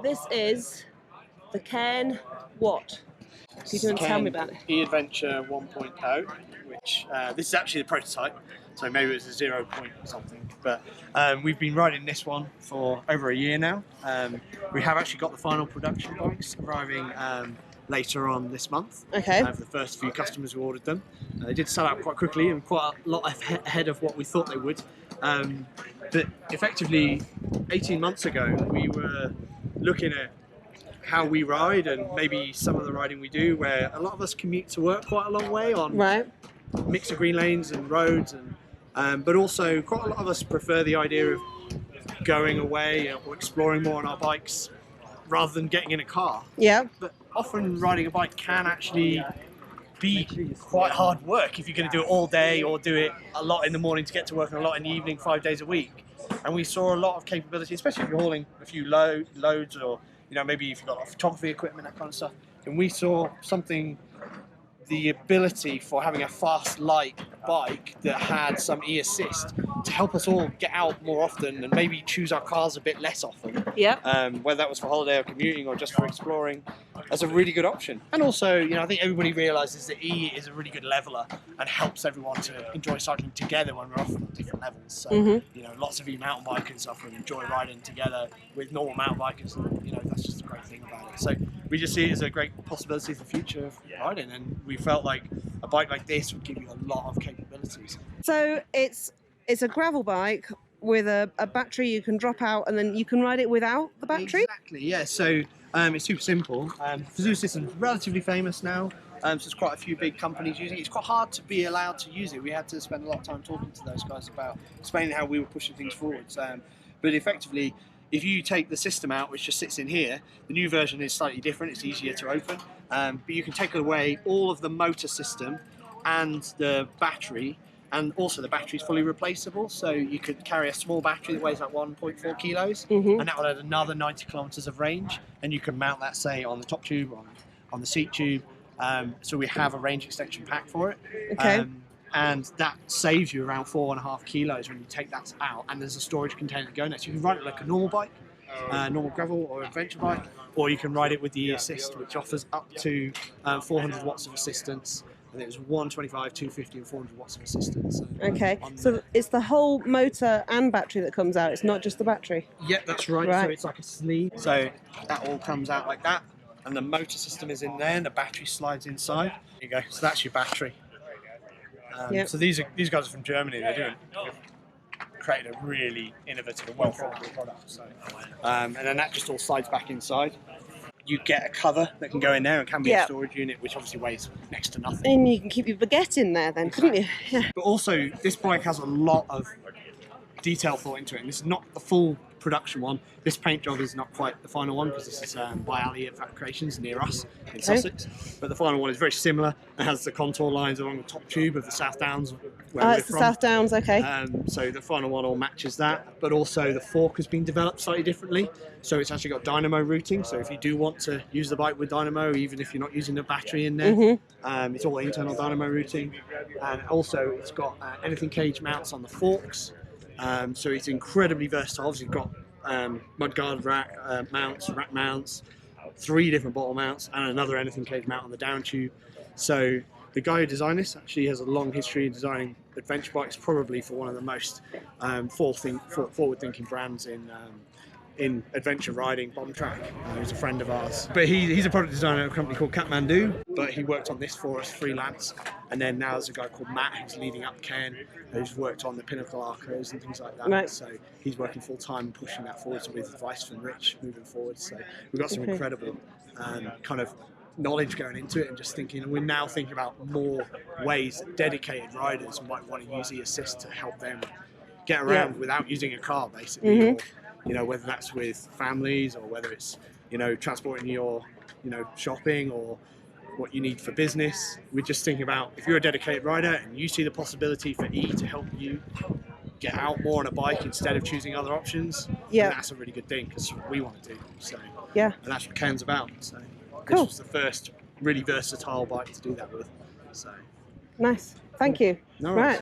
This is the Cairn what? You can tell me about it. E-Adventure 1.0, which this is actually the prototype, so maybe it's a 0 point something. But we've been riding this one for over a year now. We have actually got the final production bikes arriving later on this month. Okay. For the first few customers who ordered them. They did sell out quite quickly and quite a lot ahead of what we thought they would. But effectively, 18 months ago, we were looking at how we ride and maybe some of the riding we do, where a lot of us commute to work quite a long way on mix of green lanes and roads, and but also quite a lot of us prefer the idea of going away or exploring more on our bikes rather than getting in a car. Yeah. But often riding a bike can actually be quite hard work if you're going to do it all day or do it a lot in the morning to get to work and a lot in the evening 5 days a week. And we saw a lot of capability, especially if you're hauling a few loads, or maybe if you've got a lot of photography equipment, that kind of stuff. And we saw the ability for having a fast, light bike that had some e-assist to help us all get out more often and maybe choose our cars a bit less often. Yeah. Whether that was for holiday or commuting or just for exploring, that's a really good option. And also, I think everybody realises that E is a really good leveler and helps everyone to enjoy cycling together when we're often on different levels. So, lots of e-mountain bikers often enjoy riding together with normal mountain bikers, and that's just a great thing about it. So we just see it as a great possibility for the future of riding, and we felt like a bike like this would give you a lot of capabilities. So it's a gravel bike with a battery you can drop out, and then you can ride it without the battery? Exactly, yeah. So it's super simple. Fazoo System's relatively famous now, so there's quite a few big companies using it. It's quite hard to be allowed to use it. We had to spend a lot of time talking to those guys about explaining how we were pushing things forwards. But effectively, if you take the system out, which just sits in here, the new version is slightly different. It's easier to open, but you can take away all of the motor system and the battery. And also the battery is fully replaceable, so you could carry a small battery that weighs like 1.4 kilos, and that will add another 90 kilometers of range, and you can mount that, say, on the top tube, on the seat tube. So we have a range extension pack for it. Okay. And that saves you around 4.5 kilos when you take that out, and there's a storage container to go next. You can ride it like a normal bike, normal gravel or adventure bike, or you can ride it with the e-assist, which offers up to 400 watts of assistance. And it was 125, 250 and 400 watts of assistance. Okay, so it's the whole motor and battery that comes out, it's not just the battery? Yep, that's right. So it's like a sleeve. So that all comes out like that, and the motor system is in there, and the battery slides inside. There you go, so that's your battery. So these guys are from Germany, they've created a really innovative and well thought out product. So, and then that just all slides back inside. You get a cover that can go in there and can be a storage unit, which obviously weighs next to nothing. And you can keep your baguette in there then, couldn't you? Yeah. But also, this bike has a lot of detail thought into it, and this is not the full production one. This paint job is not quite the final one, because this is by Ali at Fat Creations near us in Sussex. But the final one is very similar. It has the contour lines along the top tube of the South Downs. It's the South Downs, okay. So the final one all matches that, but also the fork has been developed slightly differently. So it's actually got dynamo routing. So if you do want to use the bike with dynamo, even if you're not using the battery in there, it's all internal dynamo routing. And also it's got anything cage mounts on the forks. So it's incredibly versatile. You've got mudguard rack mounts, 3 different bottle mounts, and another anything cage mount on the down tube. So the guy who designed this actually has a long history of designing adventure bikes, probably for one of the most forward-thinking brands in adventure riding, Bomb Track. He's a friend of ours. But he's a product designer at a company called Kathmandu, but he worked on this for us freelance. And then now there's a guy called Matt who's leading up Cairn, who's worked on the Pinnacle Arcos and things like that. Right. So he's working full time and pushing that forward with advice from Rich moving forward. So we've got some incredible kind of knowledge going into it, and just thinking, we're now thinking about more ways that dedicated riders might want to use e-assist to help them get around without using a car, basically. Or, whether that's with families, or whether it's, transporting your, shopping, or what you need for business. We're just thinking about, if you're a dedicated rider and you see the possibility for E to help you get out more on a bike instead of choosing other options, then that's a really good thing, because what we want to do. So, and that's what Cairn's about. So this was the first really versatile bike to do that with. So nice. Thank you. No worries. Right.